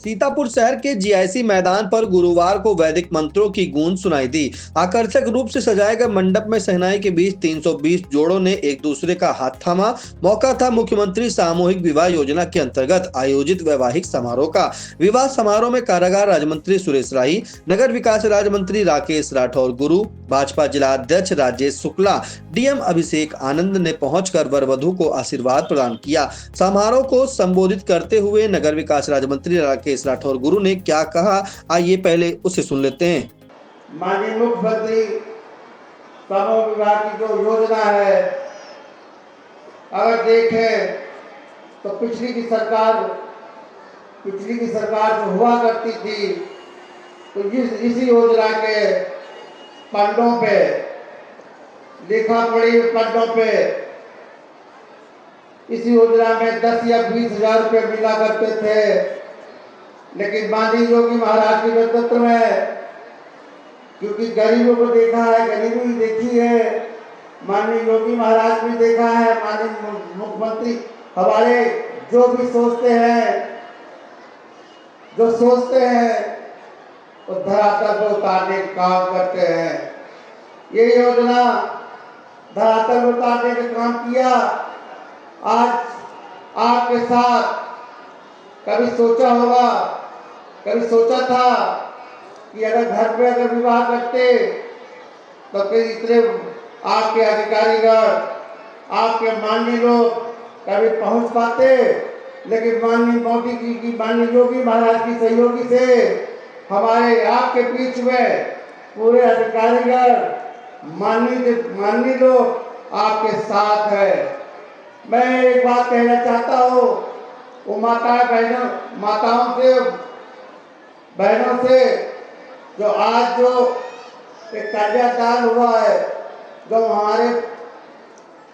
सीतापुर शहर के जीआईसी मैदान पर गुरुवार को वैदिक मंत्रों की गूंज सुनाई दी। आकर्षक रूप से सजाए गए मंडप में शहनाई के बीच 320 जोड़ों ने एक दूसरे का हाथ थामा। मौका था मुख्यमंत्री सामूहिक विवाह योजना के अंतर्गत आयोजित वैवाहिक समारोह का। विवाह समारोह में कारागार राज्य मंत्री सुरेश राही, नगर विकास राज्य मंत्री राकेश राठौर गुरु, भाजपा जिला अध्यक्ष राजेश शुक्ला, डीएम अभिषेक आनंद ने पहुंचकर वर वधु को आशीर्वाद प्रदान किया। समारोह को संबोधित करते हुए नगर विकास राज्य मंत्री राकेश राठौर गुरु ने क्या कहा, आइए पहले उसे सुन लेते हैं। माननीय मुख्यमंत्री समूह विवाह की जो योजना है, अगर देखें तो पिछली की सरकार जो हुआ करती थी, तो इसी योजना के पन्नों पे, लिखा पढ़ी पन्नों पे इस योजना में 10 या 20 हजार रुपये मिला करते थे। लेकिन माननीय योगी महाराज के नेतृत्व में, क्योंकि गरीबों को देखा है, गरीबी भी देखी है, माननीय योगी महाराज भी देखा है, माननीय मुख्यमंत्री हमारे जो भी सोचते हैं वो धरातल पर उतारने का काम करते हैं। ये योजना धरातल पर उतारने का काम किया। आज आपके साथ कभी सोचा था कि अगर घर पे विवाह करते तो कई इतने आपके अधिकारीगण, आपके माननीय लोग कभी पहुंच पाते, लेकिन माननीय मोदी जी की, माननीय योगी महाराज की सहयोगी से हमारे आपके बीच में पूरे अधिकारीगण, माननीय लोग आपके साथ है। मैं एक बात कहना चाहता हूँ, वो बहनों से जो आज जो एक कन्यादान हुआ है, जो हमारे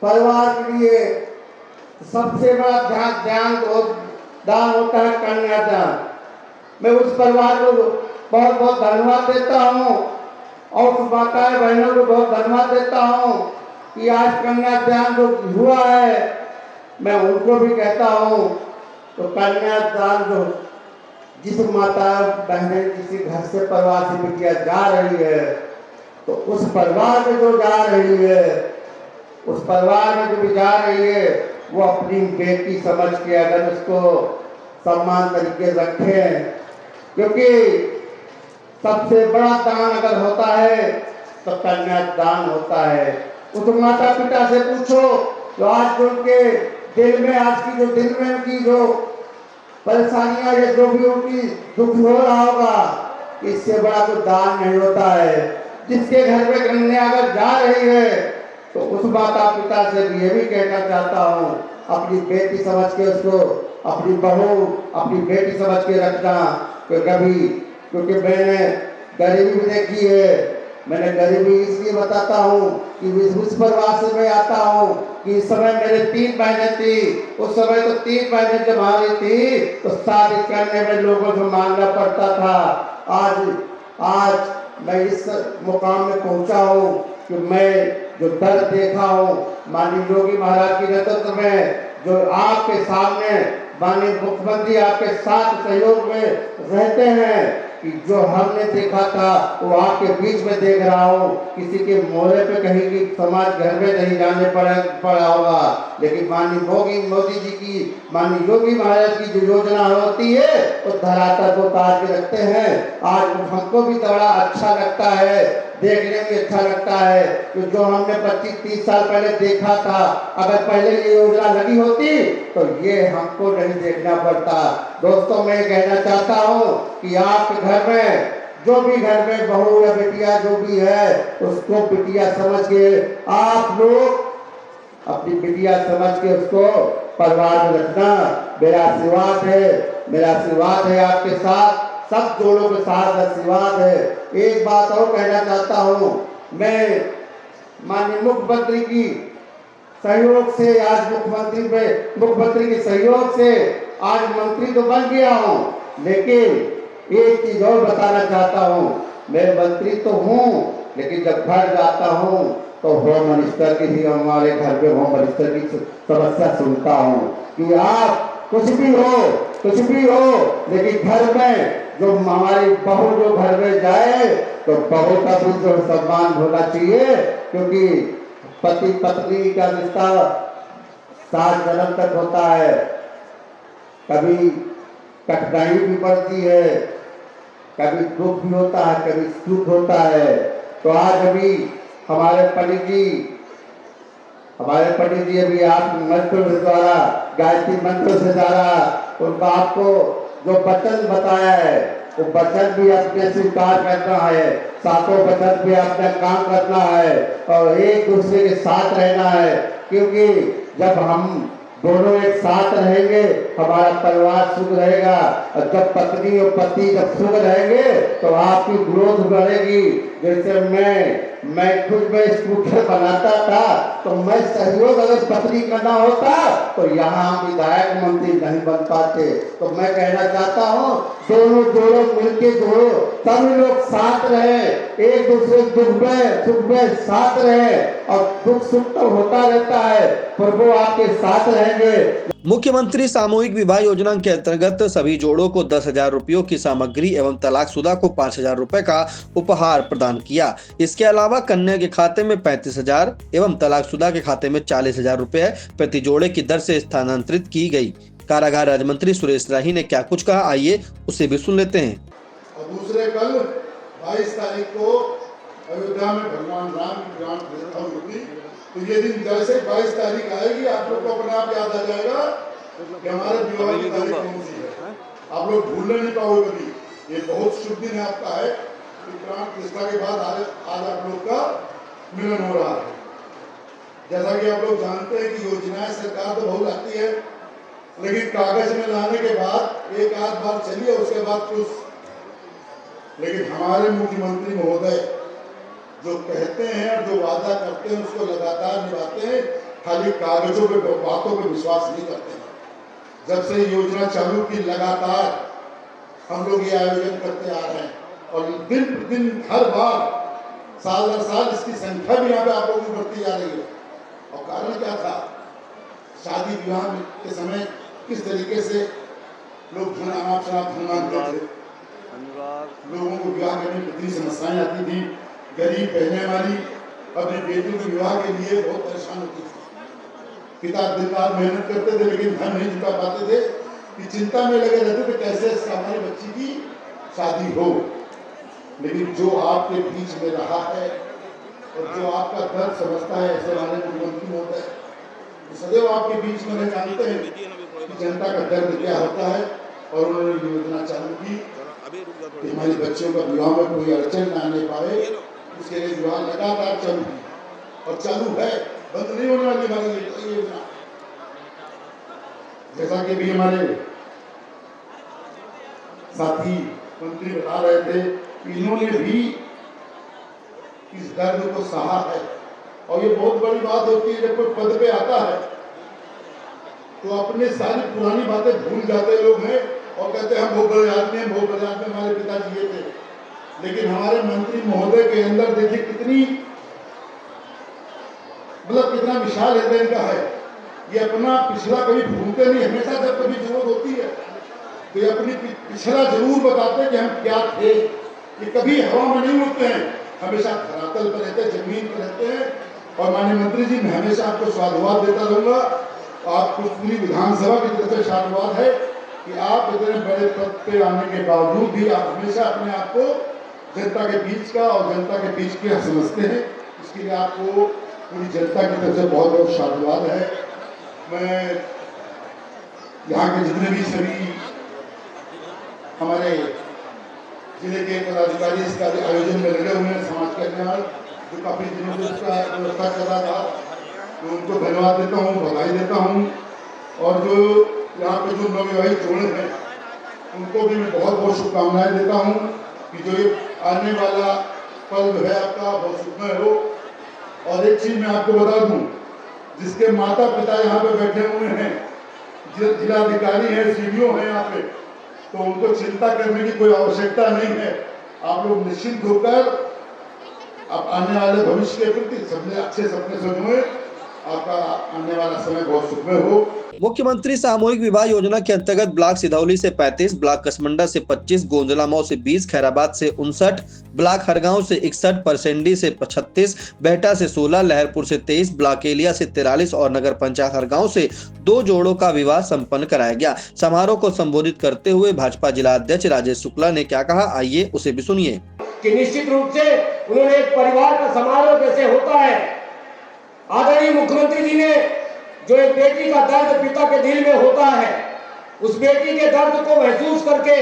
परिवार के लिए सबसे बड़ा दान होता है कन्यादान। मैं उस परिवार को बहुत बहुत धन्यवाद देता हूँ और उस माताएं बहनों को बहुत धन्यवाद देता हूँ कि आज कन्यादान जो हुआ है, मैं उनको भी कहता हूँ। तो कन्यादान जो जिस माता बहनें किसी घर से परिवार से बिटिया जा रही है, तो उस परिवार में जो जा रही है, उस परिवार में जो भी जा रही है, वो अपनी बेटी समझ के अगर उसको सम्मान तरीके रखें, क्योंकि सबसे बड़ा दान अगर होता है तो कन्यादान होता है। उस माता पिता से पूछो तो आज जो उनके दिल में उनकी जो परेशानियां या जो भी उनकी दुख हो रहा होगा, इससे बड़ा कोई दान नहीं होता है। जिसके घर में कन्या अगर जा रही है, तो उस माता पिता से भी ये भी कहना चाहता हूँ, अपनी बेटी समझ के उसको, अपनी बहू, अपनी बेटी समझ के रखना। क्योंकि मैंने गरीबी भी देखी है। मैंने गरीबी इसलिए बताता हूँ कि उस परिवार से मैं आता हूँ कि इस समय मेरे 3 बहनें थी। उस समय तो 3 बहनें जब हमारी थी तो शादी करने में लोगों से मांगना पड़ता था। आज मैं इस मुकाम में पहुँचा हूँ कि मैं जो दर्द देखा हूँ, माननीय योगी महाराज के नेतृत्व में, जो आपके सामने माननीय मुख्यमंत्री आपके साथ सहयोग में रहते हैं, कि जो हमने देखा था वो आपके बीच में देख रहा हूँ। किसी के मोहल्ले पे कहीं की समाज घर में नहीं जाने पड़ा होगा, लेकिन माननीय मोदी जी की, माननीय योगी महाराज की जो योजना होती है वो धरातल को उतार के रखते हैं। आज हमको भी बड़ा अच्छा लगता है, देखने में अच्छा लगता है कि जो हमने 25-30 साल पहले देखा था, अगर पहले ये योजना लगी होती तो ये हमको नहीं देखना पड़ता। दोस्तों, मैं कहना चाहता हूँ कि आपके घर में जो भी घर में बहू या बेटिया जो भी है, उसको बिटिया समझ के आप लोग अपनी बिटिया समझ के उसको परिवार में रखना। मेरा आशीर्वाद है आपके साथ, सब जोड़ों के साथ आशीर्वाद है। एक बात और कहना चाहता हूँ, मैं माननीय मुख्यमंत्री की सहयोग से, आज मुख्यमंत्री के सहयोग से आज मंत्री तो बन गया हूँ, लेकिन एक चीज और बताना चाहता हूँ। मैं मंत्री तो हूँ, लेकिन जब घर जाता हूँ तो होम मिनिस्टर की ही, हमारे घर पे होम मिनिस्टर की समस्या सुनता हूँ कि आप कुछ भी हो, लेकिन घर में जो हमारी बहू जो घर में जाए तो बहू का भी जो सम्मान होना चाहिए, क्योंकि पति पत्नी का रिश्ता 7 जन्म तक होता है। कभी कठिनाई भी बढ़ती है, कभी दुख भी होता है, कभी सुख होता है। तो आज अभी हमारे पंडित जी अभी आप मंत्र द्वारा, गायत्री मंत्र से द्वारा उनका आपको जो वचन बताया है, वो वचन भी अपने स्वीकार करना है, सातों वचन भी अपना काम करना है और एक दूसरे के साथ रहना है। क्योंकि जब हम दोनों एक साथ रहेंगे हमारा परिवार सुख रहेगा, और जब पत्नी और पति जब सुख रहेंगे तो आपकी ग्रोथ बढ़ेगी। जैसे मैं खुद में स्कूटर बनाता था, तो मैं सहयोग अगर पत्नी का ना होता तो यहाँ हम विधायक मंत्री नहीं बन पाते। तो मैं कहना चाहता हूँ दोनों जोड़ों मिलके जोड़ो, सभी लोग साथ रहे, एक दूसरे दुख में सुख में साथ रहे, और दुख सुख तो होता रहता है, प्रभु आपके साथ रहेंगे। मुख्यमंत्री सामूहिक विवाह योजना के अंतर्गत सभी जोड़ों को 10,000 रुपयों की सामग्री एवं तलाकशुदा को 5,000 रुपए का उपहार प्रदान किया। इसके अलावा कन्या के खाते में 35,000 एवं तलाकशुदा के खाते में 40,000 रुपए प्रति जोड़े की दर से स्थानांतरित की गई। कारागार राज्य मंत्री सुरेश राही ने क्या कुछ कहा, आइए उसे भी सुन लेते हैं। और दूसरे कल 22 तारीख को अयोध्या में भगवान राम की प्राण प्रतिष्ठा होगी। तो ये दिन जैसे 22 तारीख आएगी आप लोग को अपने आप याद आ जाएगा कि हमारे विवाह की तारीख कौन सी है। आप लोग भूलने नहीं पाओगे कभी। ये बहुत शुभ दिन है आपका है कि प्राण प्रतिष्ठा के बाद आज आप लोग का मिलन हो रहा है। जैसा कि आप लोग जानते हैं कि योजनाएं सरकार तो बहुत आती है, लेकिन कागज में लाने के बाद एक आध बार चलिए, उसके बाद कुछ। लेकिन हमारे मुख्यमंत्री महोदय जो कहते हैं और जो वादा करते हैं उसको लगातार निभाते हैं, खाली कागजों पे बातों पे विश्वास नहीं करते हैं। जब से योजना चालू की लगातार हम लोग ये आयोजन करते आ रहे हैं और दिन प्रतिदिन हर बार साल दर साल इसकी संख्या भी यहाँ पे आप लोगों की बढ़ती जा रही है। और कारण क्या था, शादी विवाह के समय किस तरीके से लोग धन मांगते थे, लोगों को विवाह करने में कितनी समस्याएं आती थी। गरीब बहने वाली अपनी बेटी के विवाह के लिए बहुत परेशान होती थी। पिता दिन रात मेहनत करते थे लेकिन धन नहीं जुटा पाते थे, कि चिंता में लगे रहते थे कैसे हमारी बच्ची की शादी हो। लेकिन जो आपके बीच में रहा है और जो आपका दर्द समझता है, ऐसे हमारे मुख्यमंत्री महोदय सदैव आपके बीच में जानते हैं कि जनता का दर्द क्या होता है। और उन्होंने योजना चालू की कि हमारी बच्चियों का विवाह में कोई अड़चन न आने पाए, उसके लिए विवाह लगातार चालू की और चालू है, बंद नहीं होने वाली हमारी योजना। जैसा कि भी हमारे साथी मंत्री बता रहे थे कि इन्होंने भी इस दर्द को सहा है। और ये बहुत बड़ी बात होती है जब कोई पद पे आता है तो अपने सारी पुरानी बातें भूल जाते लोग हैं और कहते हैं हम बहुत बड़े आदमी हैं, बहुत बड़े आदमी हमारे पिताजी ये थे। लेकिन हमारे मंत्री महोदय के अंदर देखिए कितनी कितना विशाल हृदय इनका है। ये अपना पिछला कभी भूलते नहीं, हमेशा जब कभी जरूरत होती है तो ये अपनी पिछला जरूर बताते हैं कि हम क्या थे। ये कभी हवा में नहीं उड़ते हैं, हमेशा धरातल पर रहते हैं, जमीन पर रहते हैं। और माननीय मंत्री जी, मैं हमेशा आपको साधुवाद देता रहूंगा। आपको पूरी विधानसभा की तरफ से साधुवाद है कि आप इतने बड़े पद पे आने के बावजूद भी आप हमेशा अपने आप को जनता के बीच का और जनता के बीच के समझते हैं। इसके लिए आपको पूरी जनता की तरफ से बहुत बहुत साधुवाद है। मैं यहाँ के जितने भी सभी हमारे जिले के पदाधिकारी इस आयोजन में लगे हुए हैं, समाज कल्याण जो काफी दिनों से इसका व्यवस्था कर रहा था, तो उनको धन्यवाद देता हूँ, बधाई देता हूँ। और जो यहाँ पे जो नवविवाहित जोड़े हैं उनको भी मैं बहुत बहुत शुभकामनाएं देता हूँ कि जो ये आने वाला पल है आपका बहुत सुखमय हो। और एक चीज मैं आपको बता दूं, जिसके माता पिता यहाँ पे बैठे हुए हैं, जिलाधिकारी हैं, सीडीओ हैं यहाँ पे, तो उनको चिंता करने की कोई आवश्यकता नहीं है। आप लोग निश्चिंत होकर आप आने वाले भविष्य के प्रति सपने अच्छे सपने सोचें आपका आने वाला समय बहुत सुखमय हो। मुख्यमंत्री सामूहिक विवाह योजना के अंतर्गत ब्लॉक सिधौली से 35, ब्लॉक कसमंडा से 25, गोंदला मऊ से 20, खैराबाद से 59, ब्लॉक हरगांव से 61, परसेंडी से 36, बेहटा से 16, लहरपुर से 23, ब्लॉक एलिया से 43 और नगर पंचायत हरगांव से 2 जोड़ों का विवाह संपन्न कराया गया। समारोह को संबोधित करते हुए भाजपा जिला अध्यक्ष राजेश शुक्ला ने क्या कहा, आइए उसे भी सुनिए। कि निश्चित रूप से उन्होंने एक परिवार का समारोह जैसे होता है, आदरणीय मुख्यमंत्री जी ने जो एक बेटी का दर्द पिता के दिल में होता है, उस बेटी के दर्द को महसूस करके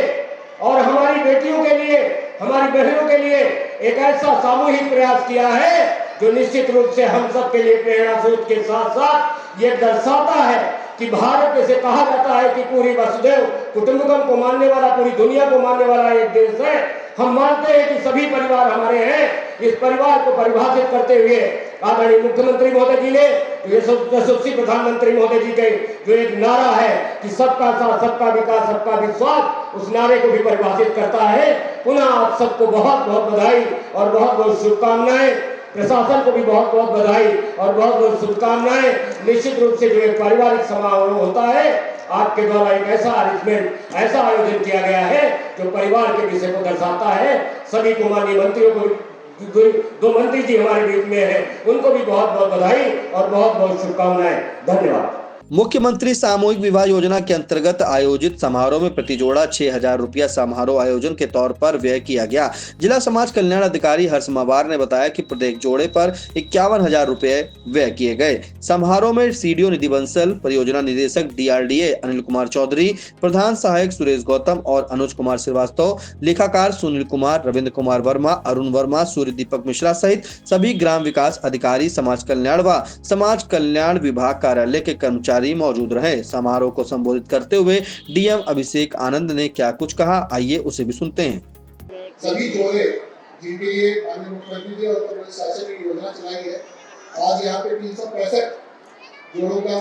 और हमारी बेटियों के लिए, हमारी बहनों के लिए एक ऐसा सामूहिक प्रयास किया है जो निश्चित रूप से हम सब के लिए प्रेरणा स्रोत के साथ साथ ये दर्शाता है कि भारत जैसे कहा जाता है कि पूरी वसुधैव कुटुंबकम को मानने वाला, पूरी दुनिया को मानने वाला एक देश है। हम मानते हैं कि सभी परिवार हमारे हैं। इस परिवार को परिभाषित करते हुए आदरणीय मुख्यमंत्री महोदय जी ने यशस्वी प्रधानमंत्री महोदय जी के जो एक नारा है कि सबका साथ, सबका विकास, सबका विश्वास, उस नारे को भी परिभाषित करता है। पुनः आप सबको बहुत बहुत बधाई और बहुत बहुत शुभकामनाएं। प्रशासन को भी बहुत बहुत बधाई और बहुत बहुत शुभकामनाएं। निश्चित रूप से जो एक पारिवारिक समारोह होता है, आपके द्वारा एक ऐसा अरेंजमेंट, ऐसा आयोजन किया गया है जो परिवार के विषय को दर्शाता है। सभी को, माननीय मंत्रियों को, 2 मंत्री जी हमारे बीच में हैं, उनको भी बहुत बहुत बधाई और बहुत बहुत शुभकामनाएं। धन्यवाद। मुख्यमंत्री सामूहिक विवाह योजना के अंतर्गत आयोजित समारोह में प्रति जोड़ा 6,000 रुपया समारोह आयोजन के तौर पर व्यय किया गया। जिला समाज कल्याण अधिकारी हर्ष मवार ने बताया कि प्रत्येक जोड़े पर 51,000 रुपए व्यय किए गए। समारोह में सीडीओ निधि बंसल, परियोजना निदेशक DRDA अनिल कुमार चौधरी, प्रधान सहायक सुरेश गौतम और अनुज कुमार श्रीवास्तव, लेखाकार सुनील कुमार, रविंद्र कुमार वर्मा, अरुण वर्मा, सूर्य दीपक मिश्रा सहित सभी ग्राम विकास अधिकारी, समाज कल्याण व समाज कल्याण विभाग कार्यालय के कर्मचारी मौजूद रहे। समारोह को संबोधित करते हुए डीएम अभिषेक आनंद ने क्या कुछ कहा, आइए उसे भी सुनते हैं। सभी जोड़े जिनके लिए माननीय मुख्यमंत्री जी और प्रदेश शासन ने योजना चलाई है, आज यहाँ पे 365 जोड़ों का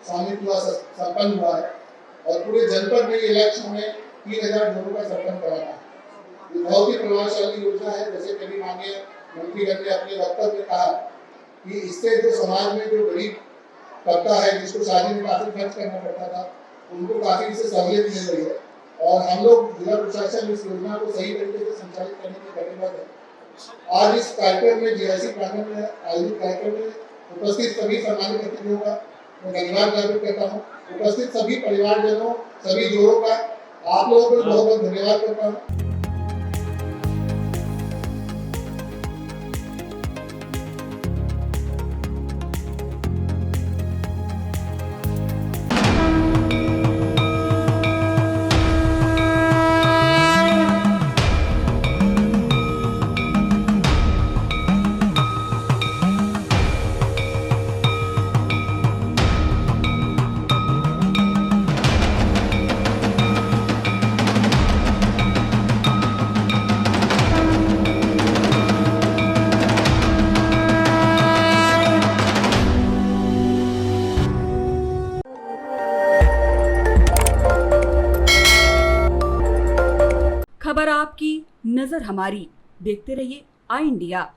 सामूहिक विवाह संपन्न हुआ है और पूरे जनपद में ये लक्ष्य हमें 3,000 जोड़ों का संपन्न कराना है। ये बहुत ही प्रभावशाली योजना है। जैसे कभी माननीय मंत्रीगण ने अपने वक्तव्य में कहा कि इससे जो समाज में जो गरीब करता है, जिसको शादी में काफी खर्च करना पड़ता था, उनको काफी इससे सहूलियत मिल रही है और हम लोग जिला प्रशासन इस योजना को सही तरीके से संचालित करने में प्रतिबद्ध है। आज इस कार्यक्रम में GIC प्रांगण में आयोजित कार्यक्रम में उपस्थित सभी सम्मानित अतिथियों का मैं धन्यवाद ज्ञापित करता हूँ। उपस्थित सभी परिवारजनों, सभी जोड़ों का आप लोगों को बहुत बहुत धन्यवाद करता हूँ। खबर आपकी, नजर हमारी। देखते रहिए आई इंडिया।